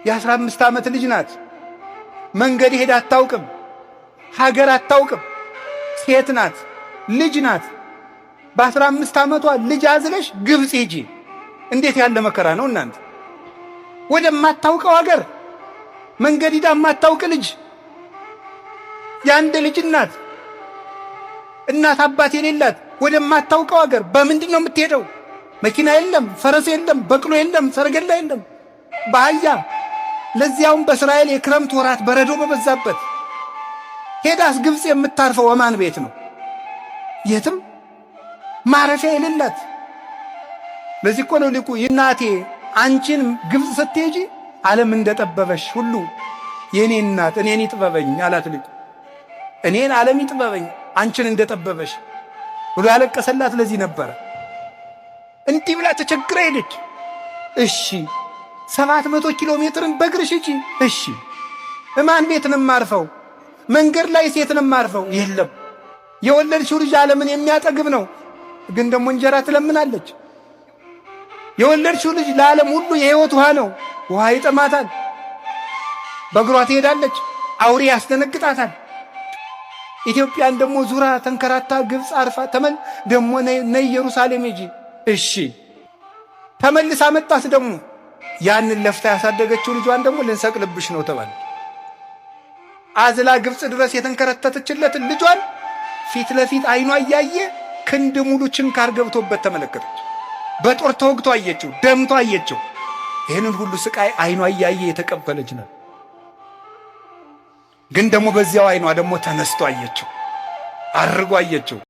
የ15 ዓመት ልጅ ናት። መንገድ ሄዳ አታውቅም፣ ሀገር አታውቅም። ሴት ናት፣ ልጅ ናት። በ15 ዓመቷ ልጅ አዝለሽ ግብፅ ሂጂ። እንዴት ያለ መከራ ነው እናንተ! ወደማታውቀው ሀገር መንገድ ሄዳ ማታውቅ ልጅ፣ የአንድ ልጅ እናት አባት የሌላት ወደማታውቀው ሀገር በምንድን ነው የምትሄደው? መኪና የለም፣ ፈረስ የለም፣ በቅሎ የለም፣ ሰረገላ የለም፣ በአህያ ለዚያውም በእስራኤል የክረምት ወራት በረዶ በበዛበት ሄዳስ ግብፅ የምታርፈው ወማን ቤት ነው? የትም ማረፊያ የሌላት። ለዚህ እኮ ነው ሊቁ እናቴ አንቺን ግብፅ ስትሄጂ ዓለም እንደጠበበሽ ሁሉ የኔ እናት እኔን ይጥበበኝ አላት ሊቁ። እኔን ዓለም ይጥበበኝ አንቺን እንደጠበበሽ ብሎ ያለቀሰላት ለዚህ ነበረ። እንዲህ ብላ ተቸግራ ሄደች። እሺ 700 ኪሎ ሜትርን በእግርሽ ሂጂ። እሺ እማን ቤት ነው የማርፈው? መንገድ ላይ ሴት ነው የማርፈው? የለም። የወለድሽው ልጅ ዓለምን የሚያጠግብ ነው፣ ግን ደግሞ እንጀራ ትለምናለች። የወለድሽው ልጅ ለዓለም ሁሉ የሕይወት ውሃ ነው፣ ውሃ ይጠማታል። በእግሯ ትሄዳለች፣ አውሬ ያስደነግጣታል። ኢትዮጵያን ደግሞ ዙራ ተንከራታ ግብፅ አርፋ ደግሞ ነይ ኢየሩሳሌም ሂጂ። እሺ ተመልሳ መጣስ ደግሞ ያንን ለፍታ ያሳደገችው ልጇን ደግሞ ልንሰቅልብሽ ነው ተባለ። አዝላ ግብፅ ድረስ የተንከረተተችለትን ልጇን ፊት ለፊት አይኗ እያየ ክንድ ሙሉ ችንካር ገብቶበት ተመለከተች። በጦር ተወግቶ አየችው፣ ደምቶ አየችው። ይህንን ሁሉ ስቃይ አይኗ እያየ የተቀበለች ነው። ግን ደግሞ በዚያው አይኗ ደግሞ ተነስቶ አየችው፣ አርጎ አየችው።